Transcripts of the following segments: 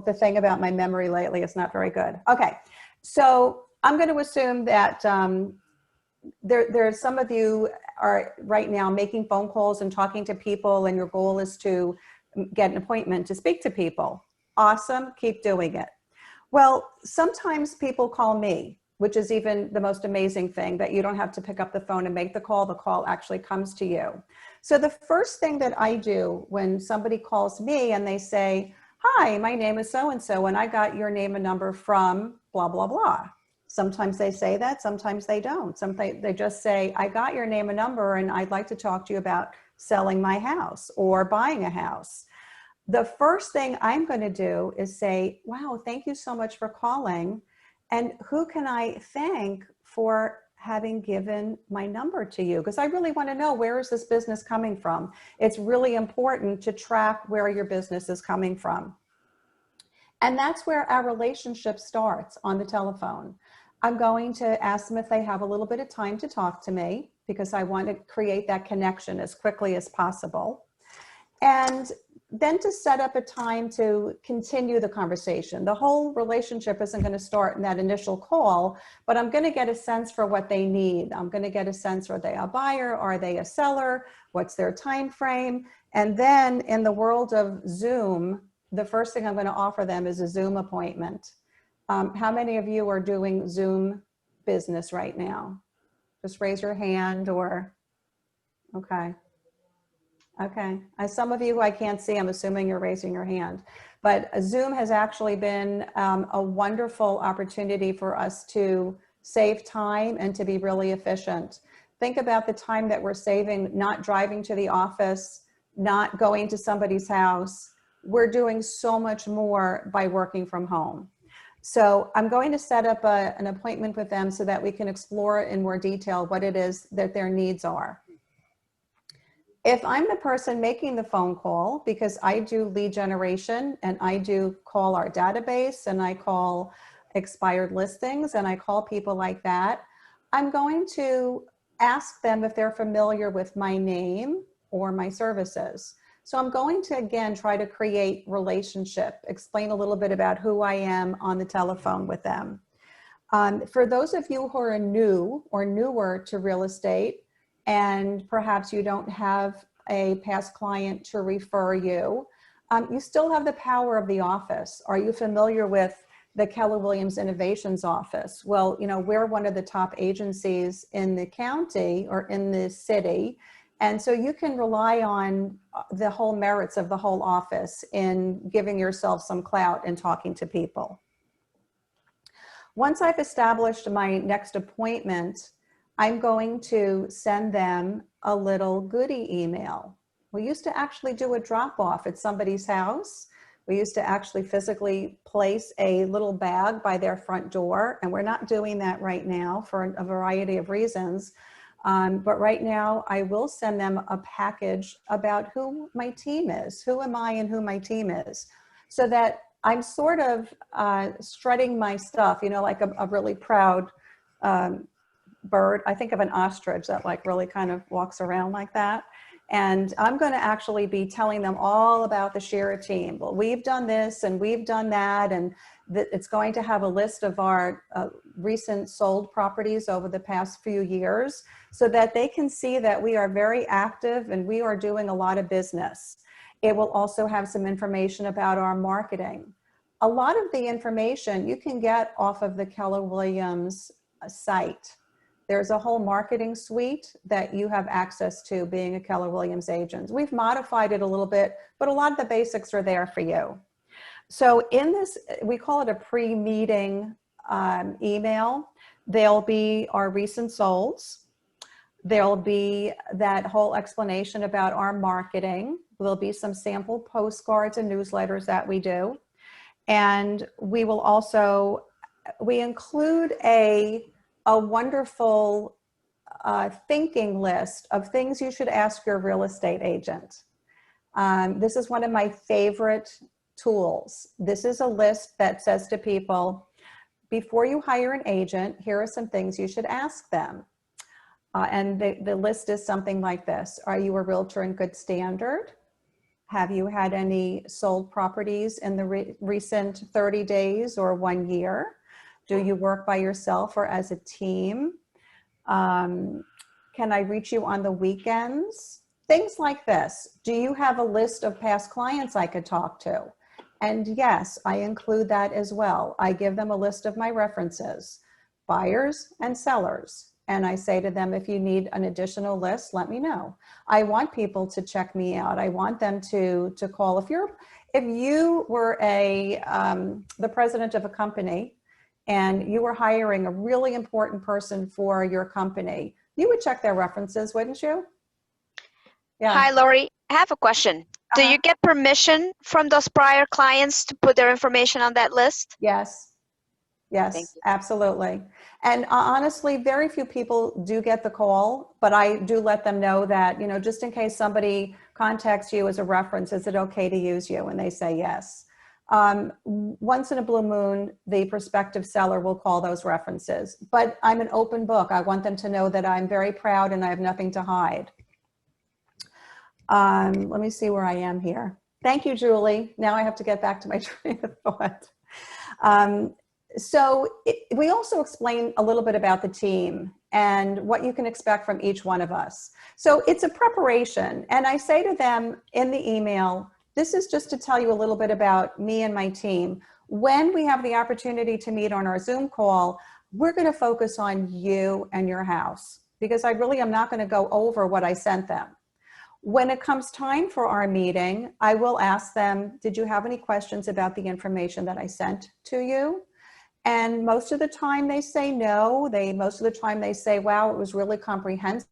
the thing about my memory lately is not very good. Okay, so I'm going to assume that there's some of you are right now making phone calls and talking to people, and your goal is to get an appointment to speak to people. Awesome, keep doing it. Well, sometimes people call me, which is even the most amazing thing, that you don't have to pick up the phone and make the call actually comes to you. So the first thing that I do when somebody calls me and they say, hi, my name is so-and-so, and I got your name and number from blah, blah, blah. Sometimes they say that, sometimes they don't. Sometimes they just say, I got your name and number and I'd like to talk to you about selling my house or buying a house. The first thing I'm going to do is say, wow, thank you so much for calling. And who can I thank for having given my number to you? Because I really want to know, where is this business coming from? It's really important to track where your business is coming from. And that's where our relationship starts, on the telephone. I'm going to ask them if they have a little bit of time to talk to me, because I want to create that connection as quickly as possible. And then to set up a time to continue the conversation. The whole relationship isn't going to start in that initial call, but I'm going to get a sense for what they need. I'm going to get a sense, are they a buyer? Are they a seller? What's their time frame? And then in the world of Zoom, the first thing I'm going to offer them is a Zoom appointment. How many of you are doing Zoom business right now? Just raise your hand, or, okay. Okay, some of you I can't see, I'm assuming you're raising your hand. But Zoom has actually been a wonderful opportunity for us to save time and to be really efficient. Think about the time that we're saving, not driving to the office, not going to somebody's house. We're doing so much more by working from home. So I'm going to set up an appointment with them so that we can explore in more detail what it is that their needs are. If I'm the person making the phone call, because I do lead generation and I do call our database and I call expired listings and I call people like that, I'm going to ask them if they're familiar with my name or my services. So I'm going to, again, try to create relationship, explain a little bit about who I am on the telephone with them. For those of you who are new or newer to real estate, and perhaps you don't have a past client to refer you, you still have the power of the office. Are you familiar with the Keller Williams Innovations office? Well, you know, we're one of the top agencies in the county or in the city. And so you can rely on the whole merits of the whole office in giving yourself some clout and talking to people. Once I've established my next appointment, I'm going to send them a little goodie email. We used to actually do a drop off at somebody's house. We used to actually physically place a little bag by their front door, and we're not doing that right now for a variety of reasons. But right now I will send them a package about who my team is, who am I and who my team is, so that I'm sort of strutting my stuff, you know, like a really proud bird. I think of an ostrich that like really kind of walks around like that. And I'm going to actually be telling them all about the Scherer team. Well, we've done this and we've done that. And it's going to have a list of our recent sold properties over the past few years so that they can see that we are very active and we are doing a lot of business. It will also have some information about our marketing. A lot of the information you can get off of the Keller Williams site. There's a whole marketing suite that you have access to being a Keller Williams agent. We've modified it a little bit, but a lot of the basics are there for you. So in this, we call it a pre-meeting email. There'll be our recent solds. There'll be that whole explanation about our marketing. There'll be some sample postcards and newsletters that we do. And we will also, we include a wonderful thinking list of things you should ask your real estate agent. This is one of my favorite tools. This is a list that says to people, before you hire an agent, here are some things you should ask them. And the list is something like this. Are you a realtor in good standard? Have you had any sold properties in the recent 30 days or 1 year? Do you work by yourself or as a team? Can I reach you on the weekends? Things like this. Do you have a list of past clients I could talk to? And yes, I include that as well. I give them a list of my references, buyers and sellers. And I say to them, if you need an additional list, let me know. I want people to check me out. I want them to call. If you were the president of a company and you were hiring a really important person for your company, you would check their references, wouldn't you? Yeah. Hi, Laurie. I have a question. Do you get permission from those prior clients to put their information on that list? Yes. Yes, absolutely. And honestly, very few people do get the call, but I do let them know that, you know, just in case somebody contacts you as a reference, is it okay to use you? And they say yes. Once in a blue moon, the prospective seller will call those references, but I'm an open book. I want them to know that I'm very proud and I have nothing to hide. Let me see where I am here. Thank you, Julie. Now I have to get back to my train of thought. We also explain a little bit about the team and what you can expect from each one of us. So it's a preparation. And I say to them in the email, this is just to tell you a little bit about me and my team. When we have the opportunity to meet on our Zoom call, we're going to focus on you and your house, because I really am not going to go over what I sent them. When it comes time for our meeting, I will ask them, did you have any questions about the information that I sent to you? And most of the time they say no. Most of the time they say, wow, it was really comprehensive.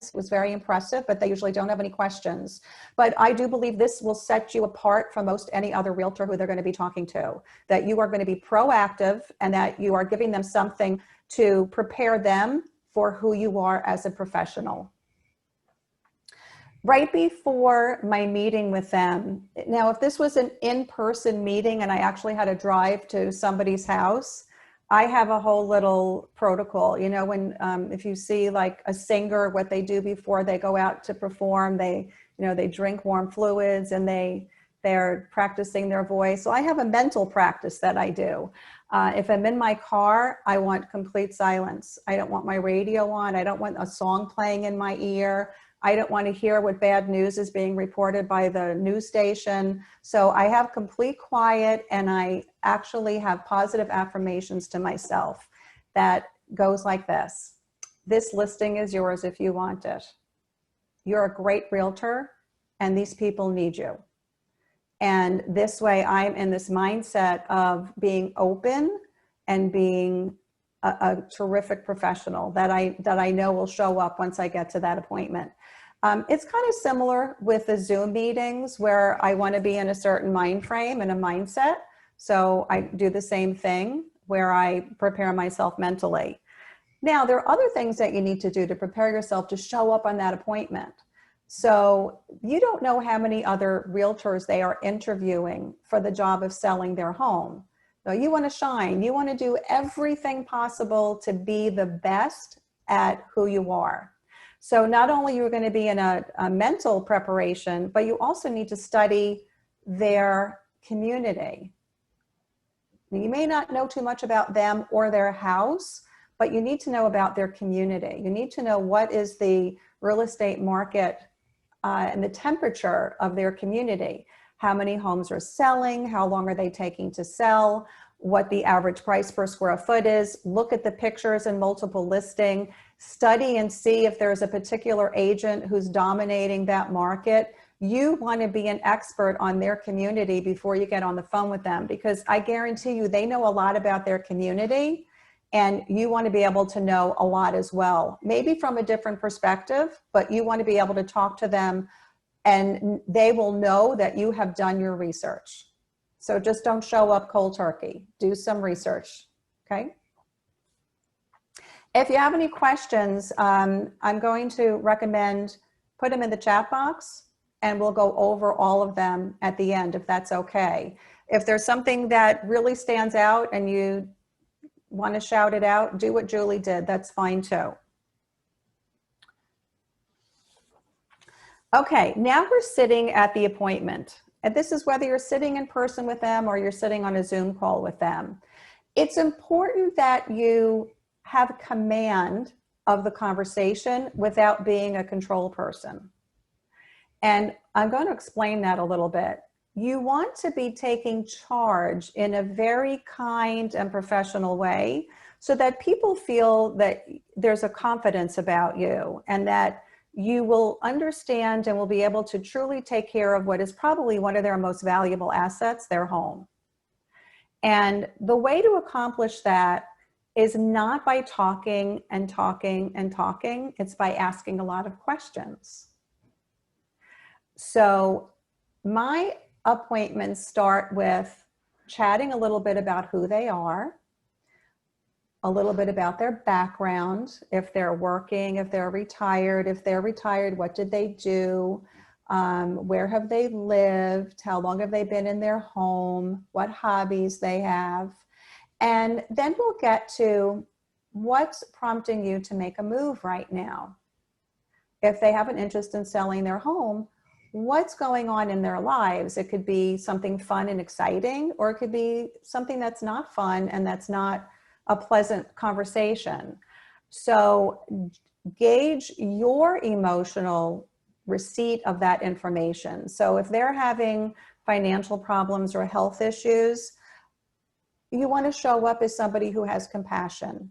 It was very impressive, but they usually don't have any questions. But I do believe this will set you apart from most any other realtor who they're going to be talking to, that you are going to be proactive and that you are giving them something to prepare them for who you are as a professional. Right before my meeting with them, now if this was an in-person meeting and I actually had to drive to somebody's house, I have a whole little protocol. You know, when if you see like a singer, what they do before they go out to perform, they drink warm fluids and they're practicing their voice. So I have a mental practice that I do. If I'm in my car, I want complete silence. I don't want my radio on. I don't want a song playing in my ear. I don't want to hear what bad news is being reported by the news station. So I have complete quiet, and I actually have positive affirmations to myself that goes like this. This listing is yours if you want it. You're a great realtor and these people need you. And this way I'm in this mindset of being open and being a terrific professional that I know will show up once I get to that appointment. It's kind of similar with the Zoom meetings where I want to be in a certain mind frame and a mindset. So I do the same thing where I prepare myself mentally. Now, there are other things that you need to do to prepare yourself to show up on that appointment. So you don't know how many other realtors they are interviewing for the job of selling their home. So you want to shine. You want to do everything possible to be the best at who you are. So not only you're going to be in a mental preparation, but you also need to study their community. You may not know too much about them or their house, but you need to know about their community. You need to know what is the real estate market and the temperature of their community. How many homes are selling? How long are they taking to sell? What the average price per square foot is. Look at the pictures and multiple listing. Study and see if there's a particular agent who's dominating that market. You want to be an expert on their community before you get on the phone with them, because I guarantee you they know a lot about their community, and you want to be able to know a lot as well, maybe from a different perspective, but you want to be able to talk to them and they will know that you have done your research. So just don't show up cold turkey. Do some research, okay? If you have any questions, I'm going to recommend put them in the chat box and we'll go over all of them at the end, if that's okay. If there's something that really stands out and you want to shout it out, do what Julie did. That's fine too. Okay, now we're sitting at the appointment. And this is whether you're sitting in person with them or you're sitting on a Zoom call with them. It's important that you have command of the conversation without being a control person. And I'm going to explain that a little bit. You want to be taking charge in a very kind and professional way so that people feel that there's a confidence about you and that you will understand and will be able to truly take care of what is probably one of their most valuable assets, their home. And the way to accomplish that is not by talking and talking and talking. It's by asking a lot of questions. So my appointments start with chatting a little bit about who they are, a little bit about their background, if they're working, if they're retired. If they're retired, what did they do? Where have they lived? How long have they been in their home? What hobbies they have? And then we'll get to what's prompting you to make a move right now. If they have an interest in selling their home, what's going on in their lives? It could be something fun and exciting, or it could be something that's not fun and that's not a pleasant conversation. So gauge your emotional receipt of that information. So if they're having financial problems or health issues, you want to show up as somebody who has compassion.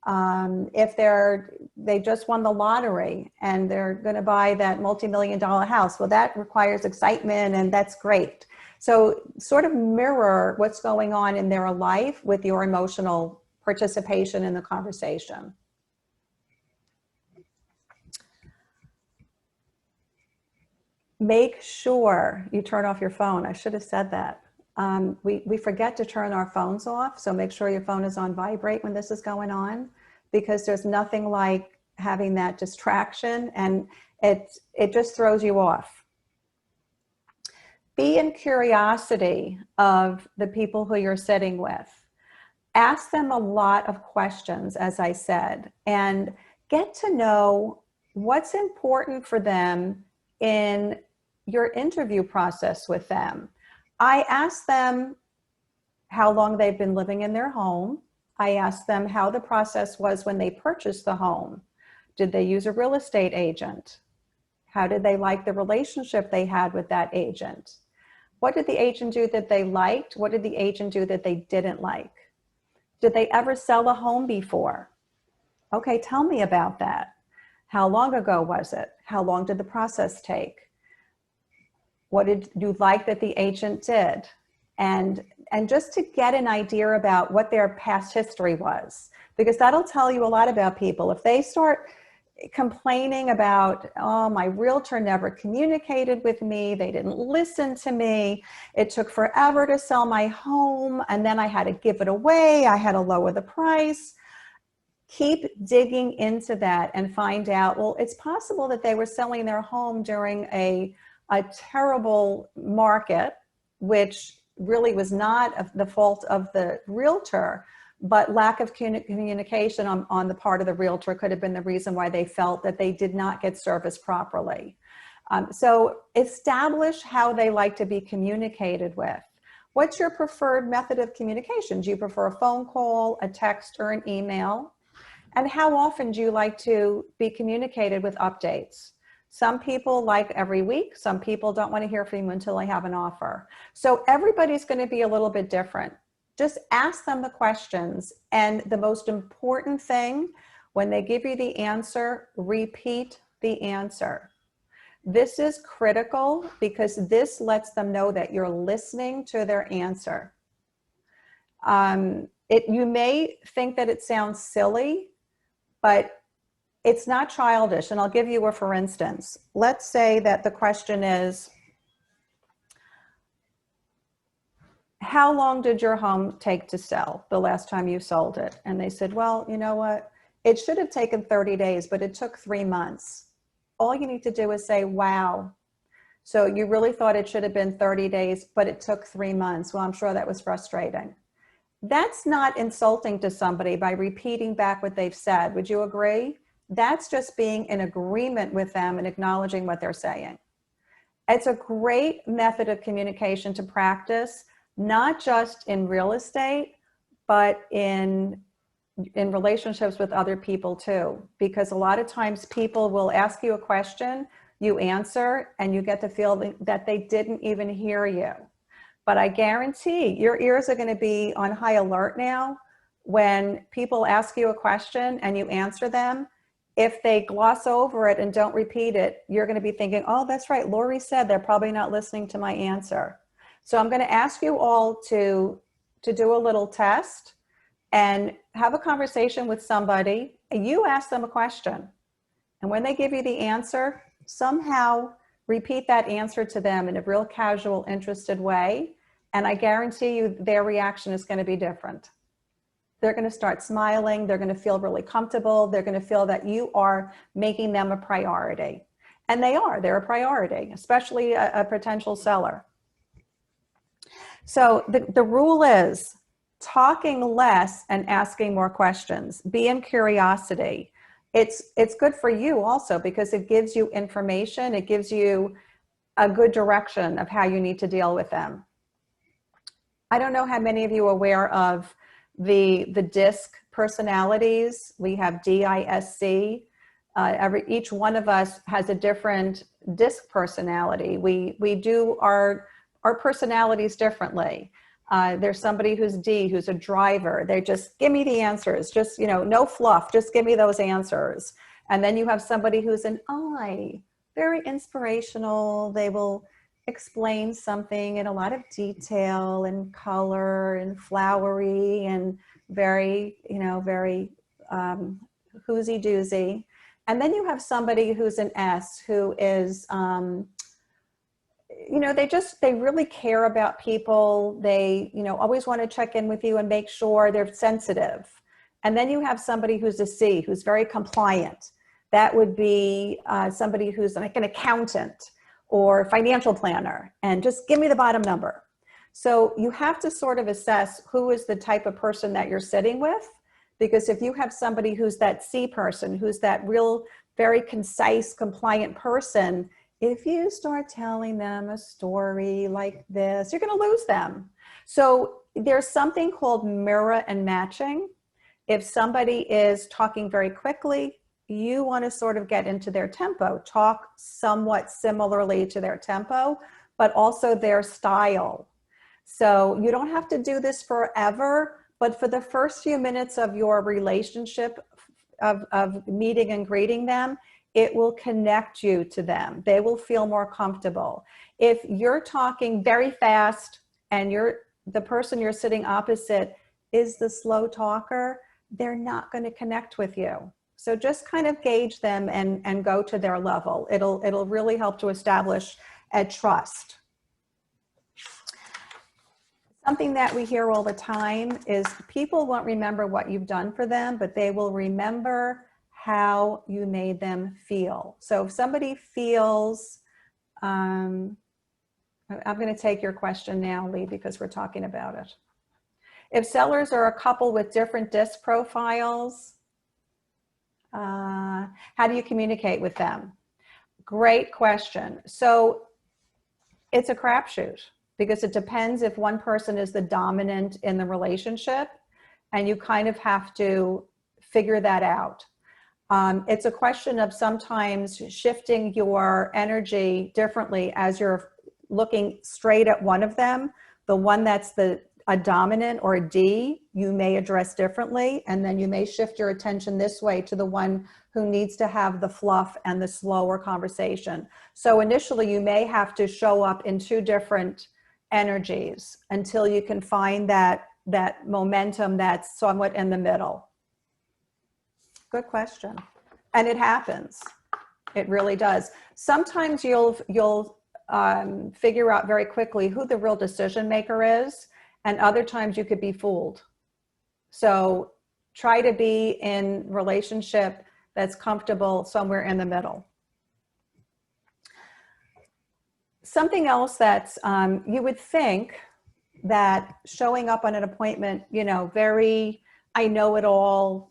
If they just won the lottery and they're going to buy that multi-million-dollar house, well, that requires excitement and that's great. So sort of mirror what's going on in their life with your emotional participation in the conversation. Make sure you turn off your phone. I should have said that. We forget to turn our phones off, so make sure your phone is on vibrate when this is going on, because there's nothing like having that distraction, and it just throws you off. Be in curiosity of the people who you're sitting with. Ask them a lot of questions, as I said, and get to know what's important for them in your interview process with them. I asked them how long they've been living in their home. I asked them how the process was when they purchased the home. Did they use a real estate agent? How did they like the relationship they had with that agent? What did the agent do that they liked? What did the agent do that they didn't like? Did they ever sell a home before? Okay, tell me about that. How long ago was it? How long did the process take? What did you like that the agent did? And just to get an idea about what their past history was, because that'll tell you a lot about people. If they start complaining about, oh, my realtor never communicated with me, they didn't listen to me, it took forever to sell my home, and then I had to give it away, I had to lower the price. Keep digging into that and find out, well, it's possible that they were selling their home during a terrible market, which really was not the fault of the realtor, but lack of communication on the part of the realtor could have been the reason why they felt that they did not get service properly. So establish how they like to be communicated with. What's your preferred method of communication? Do you prefer a phone call, a text, or an email? And how often do you like to be communicated with updates? Some people like every week. Some people don't want to hear from you until they have an offer. So everybody's going to be a little bit different. Just ask them the questions. And the most important thing, when they give you the answer, repeat the answer. This is critical because this lets them know that you're listening to their answer. You may think that it sounds silly, but it's not childish. And I'll give you a for instance. Let's say that the question is, how long did your home take to sell the last time you sold it? And they said, well, you know what? It should have taken 30 days, but it took 3 months. All you need to do is say, wow. So you really thought it should have been 30 days, but it took 3 months. Well, I'm sure that was frustrating. That's not insulting to somebody by repeating back what they've said. Would you agree? That's just being in agreement with them and acknowledging what they're saying. It's a great method of communication to practice, not just in real estate, but in relationships with other people too. Because a lot of times people will ask you a question, you answer, and you get the feeling that they didn't even hear you. But I guarantee your ears are going to be on high alert now when people ask you a question and you answer them. If they gloss over it and don't repeat it, you're going to be thinking, oh, that's right, Laurie said they're probably not listening to my answer. So I'm going to ask you all to do a little test and have a conversation with somebody. You ask them a question. And when they give you the answer, somehow repeat that answer to them in a real casual, interested way. And I guarantee you their reaction is going to be different. They're going to start smiling. They're going to feel really comfortable. They're going to feel that you are making them a priority. And they are. They're a priority, especially a potential seller. So the rule is talking less and asking more questions. Be in curiosity. It's good for you also because it gives you information. It gives you a good direction of how you need to deal with them. I don't know how many of you are aware of the DISC personalities. We have DISC. Each one of us has a different DISC personality. We do our personalities differently. There's somebody who's D, who's a driver. They just give me the answers, just, no fluff, just give me those answers. And then you have somebody who's an I, very inspirational. They will explain something in a lot of detail and color and flowery and very, very whoozy doozy. And then you have somebody who's an S who is, they really care about people. They, always want to check in with you and make sure they're sensitive. And then you have somebody who's a C, who's very compliant. That would be somebody who's like an accountant or financial planner, and just give me the bottom number. So you have to sort of assess who is the type of person that you're sitting with, because if you have somebody who's that C person, who's that real, very concise, compliant person, if you start telling them a story like this, you're going to lose them. So there's something called mirror and matching. If somebody is talking very quickly, you want to sort of get into their tempo, talk somewhat similarly to their tempo, but also their style. So you don't have to do this forever, but for the first few minutes of your relationship of meeting and greeting them, it will connect you to them. They will feel more comfortable. If you're talking very fast and the person you're sitting opposite is the slow talker, they're not going to connect with you. So just kind of gauge them and go to their level. It'll really help to establish a trust. Something that we hear all the time is people won't remember what you've done for them, but they will remember how you made them feel. So if somebody feels, I'm going to take your question now, Lee, because we're talking about it. If sellers are a couple with different DISC profiles, how do you communicate with them? Great question. So it's a crapshoot because it depends if one person is the dominant in the relationship, and you kind of have to figure that out. It's a question of sometimes shifting your energy differently as you're looking straight at one of them. The one that's a dominant or a D, you may address differently, and then you may shift your attention this way to the one who needs to have the fluff and the slower conversation. So initially you may have to show up in two different energies until you can find that momentum that's somewhat in the middle. Good question. And it happens. It really does. Sometimes you'll figure out very quickly who the real decision maker is, and other times you could be fooled. So try to be in relationship that's comfortable somewhere in the middle. Something else that's, you would think that showing up on an appointment, very, I know it all,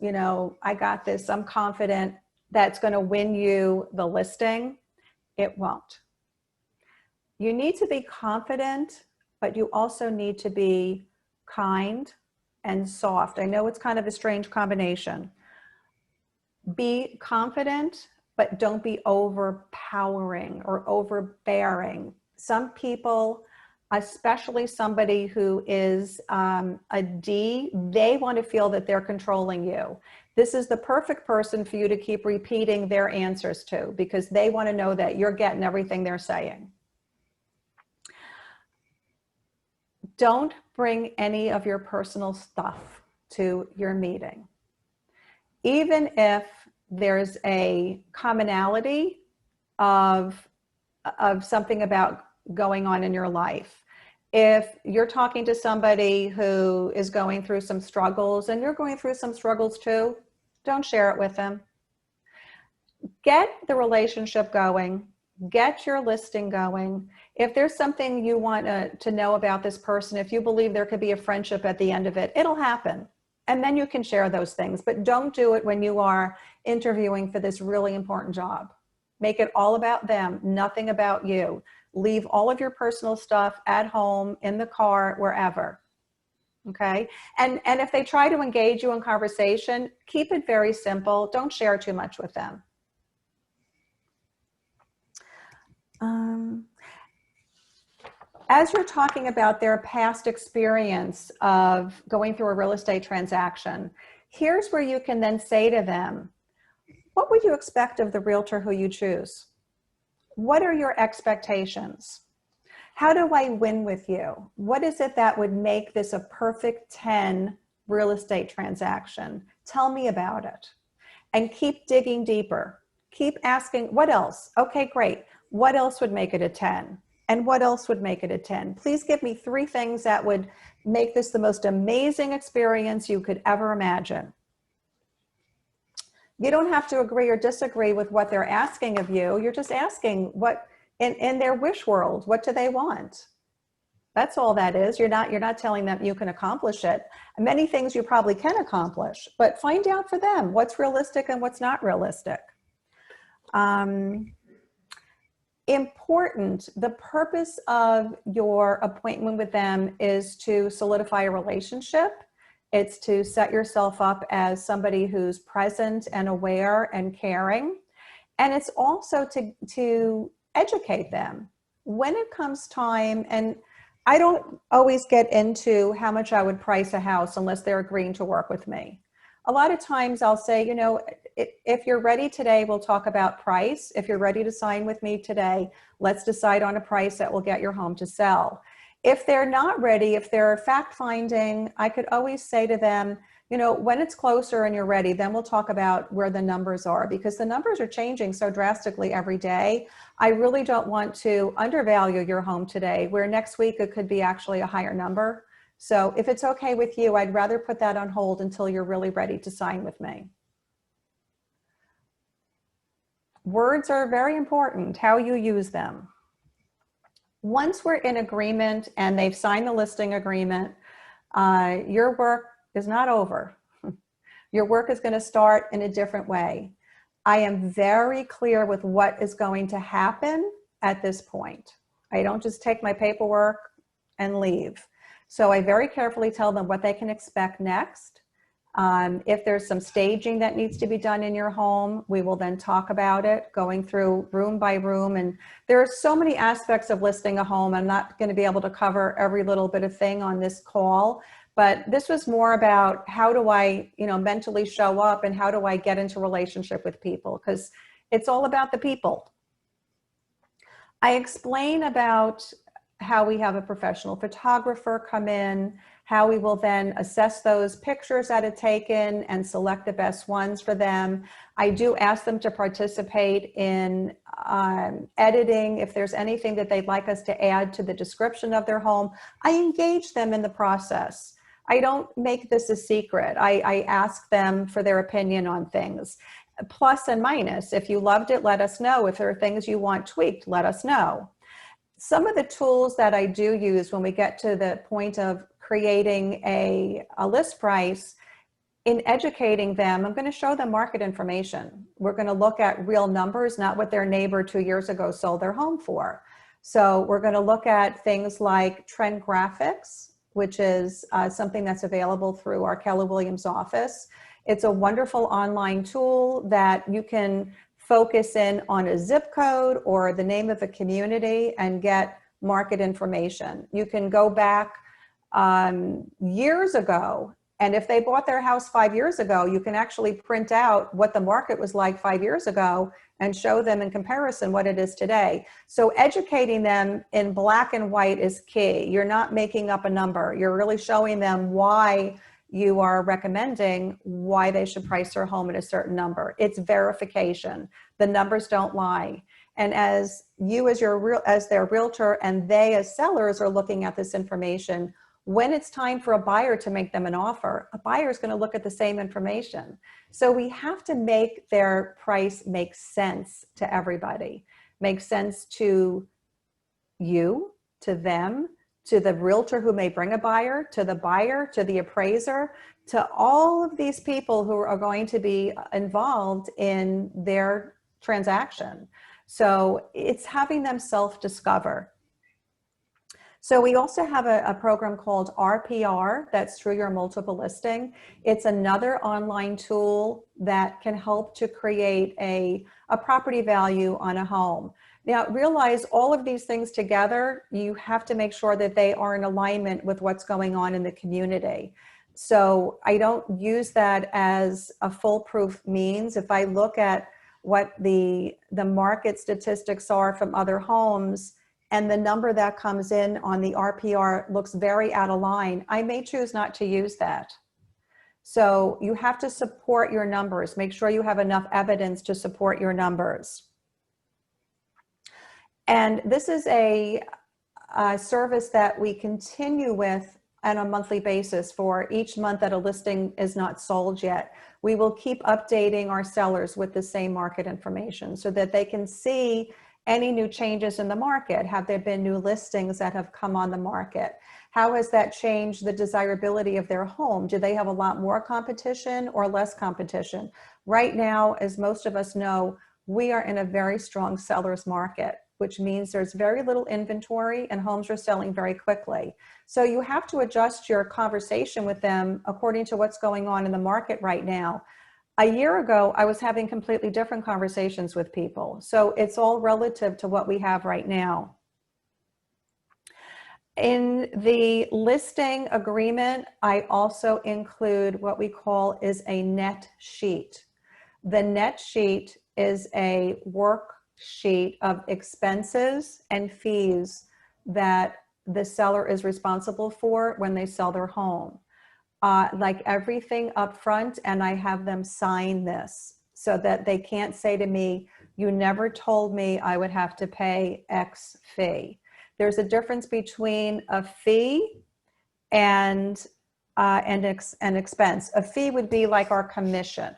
I got this, I'm confident. that's going to win you the listing. It won't. You need to be confident, but you also need to be kind and soft. I know it's kind of a strange combination. Be confident, but don't be overpowering or overbearing. Some people, especially somebody who is a D, they want to feel that they're controlling you. This is the perfect person for you to keep repeating their answers to, because they want to know that you're getting everything they're saying. Don't bring any of your personal stuff to your meeting. Even if there's a commonality of something about going on in your life. If you're talking to somebody who is going through some struggles and you're going through some struggles too, don't share it with them. Get the relationship going, get your listing going. If there's something you want to know about this person, if you believe there could be a friendship at the end of it, it'll happen. And then you can share those things, but don't do it when you are interviewing for this really important job. Make it all about them, nothing about you. Leave all of your personal stuff at home, in the car, wherever. Okay? And if they try to engage you in conversation, keep it very simple. Don't share too much with them. As you're talking about their past experience of going through a real estate transaction, here's where you can then say to them, what would you expect of the realtor who you choose? What are your expectations? How do I win with you? What is it that would make this a perfect 10 real estate transaction? Tell me about it. And keep digging deeper. Keep asking, what else? Okay, great. What else would make it a 10? And what else would make it a 10? Please give me 3 things that would make this the most amazing experience you could ever imagine. You don't have to agree or disagree with what they're asking of you. You're just asking what, in their wish world, what do they want? That's all that is. You're not telling them you can accomplish it. Many things you probably can accomplish, but find out for them what's realistic and what's not realistic. Important, the purpose of your appointment with them is to solidify a relationship. It's to set yourself up as somebody who's present and aware and caring. And it's also to educate them. When it comes time, and I don't always get into how much I would price a house unless they're agreeing to work with me. A lot of times I'll say, you know, if you're ready today, we'll talk about price. If you're ready to sign with me today, let's decide on a price that will get your home to sell. If they're not ready, if they're fact finding, I could always say to them, you know, when it's closer and you're ready, then we'll talk about where the numbers are, because the numbers are changing so drastically every day. I really don't want to undervalue your home today, where next week it could be actually a higher number. So if it's okay with you, I'd rather put that on hold until you're really ready to sign with me. Words are very important, how you use them. Once we're in agreement and they've signed the listing agreement, your work is not over. Your work is going to start in a different way. I am very clear with what is going to happen at this point. I don't just take my paperwork and leave. So I very carefully tell them what they can expect next. If there's some staging that needs to be done in your home, we will then talk about it, going through room by room. And there are so many aspects of listing a home. I'm not going to be able to cover every little bit of thing on this call, but this was more about how do I, you know, mentally show up and how do I get into relationship with people, because it's all about the people. I explain about how we have a professional photographer come in, how we will then assess those pictures that are taken and select the best ones for them. I do ask them to participate in editing. If there's anything that they'd like us to add to the description of their home, I engage them in the process. I don't make this a secret. I ask them for their opinion on things. Plus and minus. If you loved it, let us know. If there are things you want tweaked, let us know. Some of the tools that I do use when we get to the point of creating a list price, in educating them, I'm going to show them market information. We're going to look at real numbers, not what their neighbor 2 years ago sold their home for. So we're going to look at things like trend graphics, which is something that's available through our Keller Williams office. It's a wonderful online tool that you can focus in on a zip code or the name of a community and get market information. You can go back years ago, and if they bought their house 5 years ago, you can actually print out what the market was like 5 years ago and show them in comparison what it is today. So educating them in black and white is key. You're not making up a number. You're really showing them why you are recommending why they should price their home at a certain number. It's verification. The numbers don't lie. And as you as their realtor and they as sellers are looking at this information, when it's time for a buyer to make them an offer, a buyer is going to look at the same information. So we have to make their price make sense to everybody, make sense to you, to them, to the realtor who may bring a buyer, to the appraiser, to all of these people who are going to be involved in their transaction. So it's having them self-discover. So we also have a program called RPR, that's True Your Multiple Listing. It's another online tool that can help to create a property value on a home. Now realize all of these things together, you have to make sure that they are in alignment with what's going on in the community. So I don't use that as a foolproof means. If I look at what the market statistics are from other homes, and the number that comes in on the RPR looks very out of line, I may choose not to use that. So you have to support your numbers. Make sure you have enough evidence to support your numbers. And this is a service that we continue with on a monthly basis for each month that a listing is not sold yet. We will keep updating our sellers with the same market information so that they can see any new changes in the market. Have there been new listings that have come on the market? How has that changed the desirability of their home? Do they have a lot more competition or less competition? Right now, as most of us know, we are in a very strong seller's market, which means there's very little inventory and homes are selling very quickly. So you have to adjust your conversation with them according to what's going on in the market right now. A year ago, I was having completely different conversations with people. So it's all relative to what we have right now. In the listing agreement, I also include what we call is a net sheet. The net sheet is a worksheet of expenses and fees that the seller is responsible for when they sell their home. Like everything up front, and I have them sign this so that they can't say to me, you never told me I would have to pay X fee. There's a difference between a fee and an expense. A fee would be like our commission.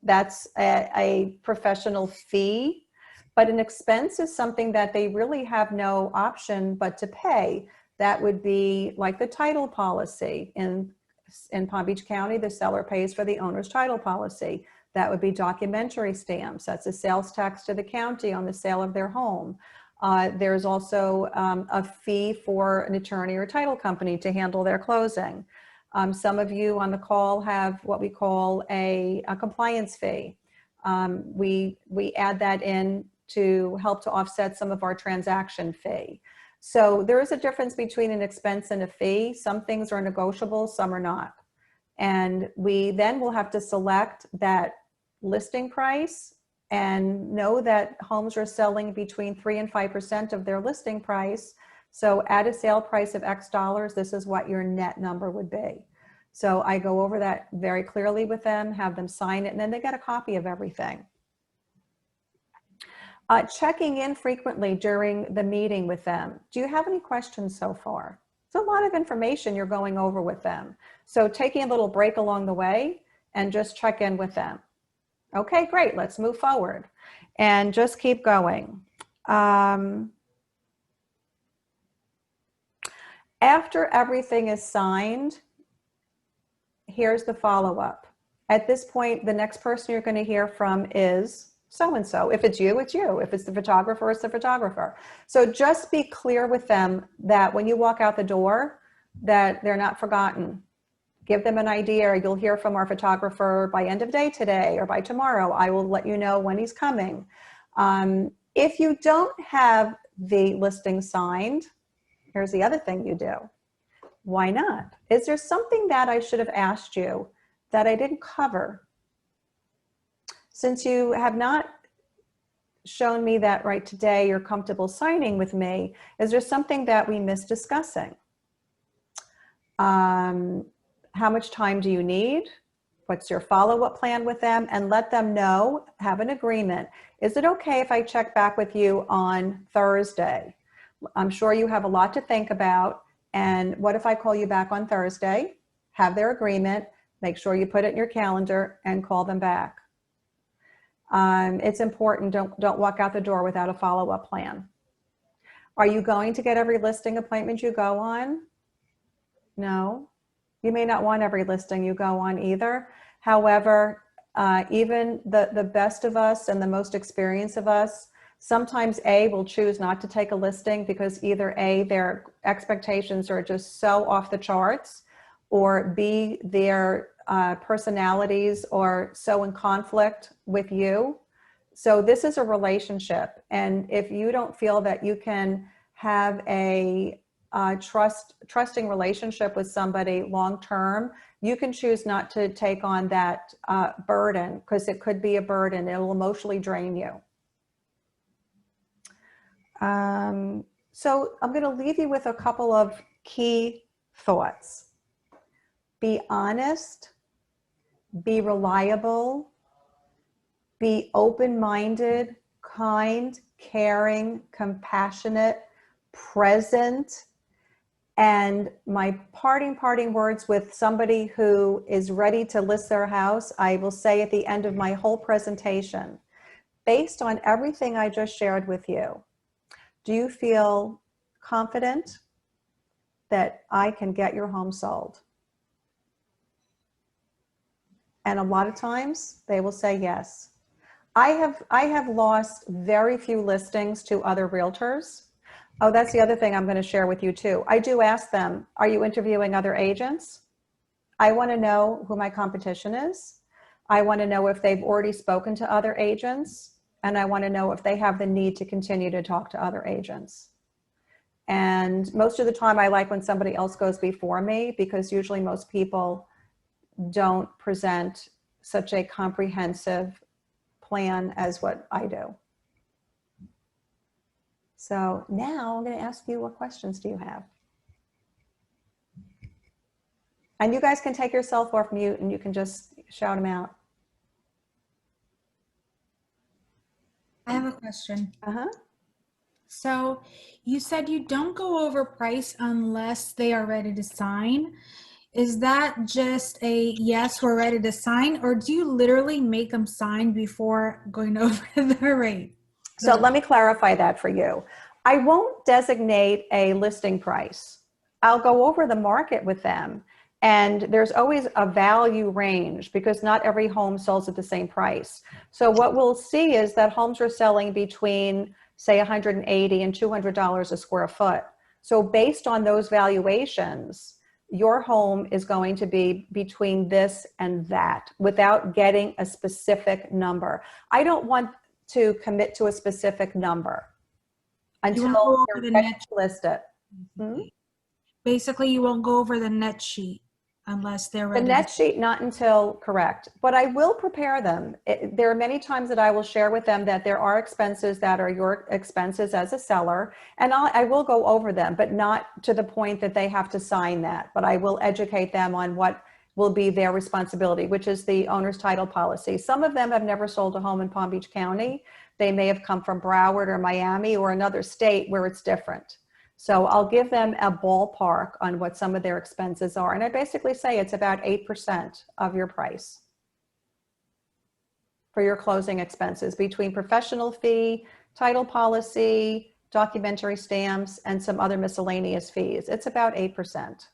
That's a professional fee, but an expense is something that they really have no option but to pay. That would be like the title policy. In Palm Beach County, the seller pays for the owner's title policy. That would be documentary stamps. That's a sales tax to the county on the sale of their home. There's also a fee for an attorney or title company to handle their closing. Some of you on the call have what we call a compliance fee. We add that in to help to offset some of our transaction fee. So there is a difference between an expense and a fee. Some things are negotiable, some are not. And we then will have to select that listing price and know that homes are selling between 3 and 5% of their listing price. So at a sale price of X dollars, this is what your net number would be. So I go over that very clearly with them, have them sign it, and then they get a copy of everything. Checking in frequently during the meeting with them. Do you have any questions so far? It's a lot of information you're going over with them. So taking a little break along the way and just check in with them. Okay, great, let's move forward and just keep going. After everything is signed, here's the follow-up. At this point, the next person you're going to hear from is so-and-so. If it's you, it's you. If it's the photographer, it's the photographer. So just be clear with them that when you walk out the door, that they're not forgotten. Give them an idea. You'll hear from our photographer by end of day today or by tomorrow. I will let you know when he's coming. If you don't have the listing signed, here's the other thing you do. Why not? Is there something that I should have asked you that I didn't cover? Since you have not shown me that right today you're comfortable signing with me, is there something that we missed discussing? How much time do you need? What's your follow-up plan with them? And let them know, have an agreement. Is it okay if I check back with you on Thursday? I'm sure you have a lot to think about. And what if I call you back on Thursday, have their agreement, make sure you put it in your calendar and call them back. It's important, don't walk out the door without a follow-up plan. Are you going to get every listing appointment you go on? No. You may not want every listing you go on either. However, even the best of us and the most experienced of us, sometimes A, will choose not to take a listing because either A, their expectations are just so off the charts, or B, their personalities are so in conflict with you. So this is a relationship. And if you don't feel that you can have a trusting relationship with somebody long-term, you can choose not to take on that burden, because it could be a burden. It'll emotionally drain you. So I'm going to leave you with a couple of key thoughts. Be honest, be reliable, be open-minded, kind, caring, compassionate, present. And my parting words with somebody who is ready to list their house, I will say at the end of my whole presentation, based on everything I just shared with you, do you feel confident that I can get your home sold? And a lot of times they will say yes. I have lost very few listings to other realtors. Oh, that's the other thing I'm going to share with you too. I do ask them, are you interviewing other agents? I want to know who my competition is. I want to know if they've already spoken to other agents. And I want to know if they have the need to continue to talk to other agents. And most of the time I like when somebody else goes before me, because usually most people don't present such a comprehensive plan as what I do. So now I'm going to ask you, what questions do you have? And you guys can take yourself off mute and you can just shout them out. I have a question. Uh-huh. So you said you don't go over price unless they are ready to sign. Is that just a yes, we're ready to sign, or do you literally make them sign before going over the rate? So let me clarify that for you. I won't designate a listing price. I'll go over the market with them. And there's always a value range because not every home sells at the same price. So what we'll see is that homes are selling between, say, $180 and $200 a square foot. So based on those valuations, your home is going to be between this and that without getting a specific number. I don't want to commit to a specific number until you're ready to list it. Basically, you won't go over the net sheet unless they're ready. The net sheet, not until, correct. But I will prepare them. There are many times that I will share with them that there are expenses that are your expenses as a seller, and I will go over them, but not to the point that they have to sign that. But I will educate them on what will be their responsibility, which is the owner's title policy. Some of them have never sold a home in Palm Beach County. They may have come from Broward or Miami or another state where it's different. So I'll give them a ballpark on what some of their expenses are. And I basically say it's about 8% of your price for your closing expenses between professional fee, title policy, documentary stamps, and some other miscellaneous fees. It's about 8%.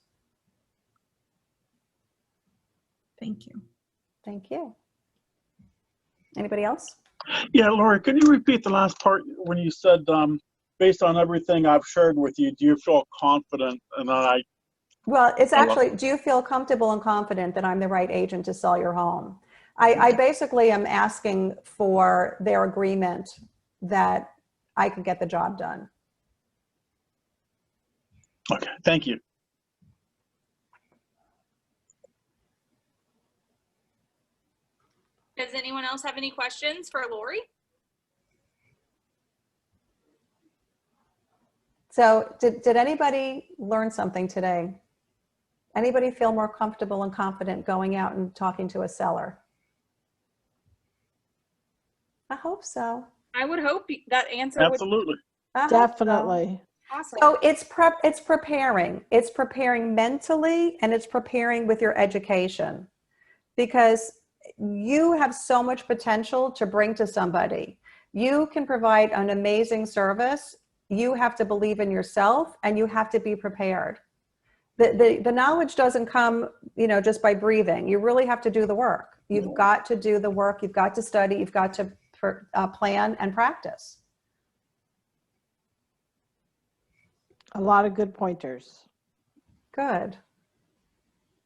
Thank you. Thank you. Anybody else? Yeah, Laurie, could you repeat the last part when you said, based on everything I've shared with you, do you feel confident? And then Well, it's actually, do you feel comfortable and confident that I'm the right agent to sell your home? I basically am asking for their agreement that I can get the job done. okay, thank you. Does anyone else have any questions for Laurie? So did anybody learn something today? Anybody feel more comfortable and confident going out and talking to a seller? I hope so. I would hope that answer would Absolutely. I hope so. Definitely. awesome. So it's preparing. It's preparing mentally, and it's preparing with your education, because you have so much potential to bring to somebody. You can provide an amazing service. You have to believe in yourself, and you have to be prepared. The knowledge doesn't come, just by breathing. You really have to do the work. You've got to do the work. You've got to study. You've got to plan and practice. A lot of good pointers. Good.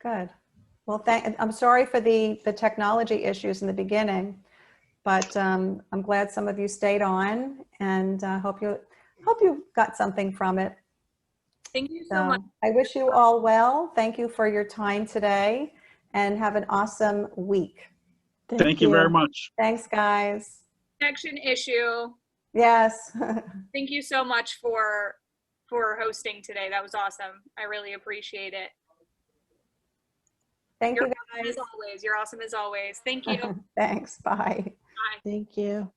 Good. Well, I'm sorry for the technology issues in the beginning, but I'm glad some of you stayed on, and hope you got something from it. Thank you so much. I wish you all well. Thank you for your time today, and have an awesome week. Thank you very much. Thanks, guys. Connection issue. Yes. Thank you so much for hosting today. That was awesome. I really appreciate it. Thank You're you, awesome guys. as always. You're awesome as always. Thank you. Thanks. Bye. Bye. Thank you.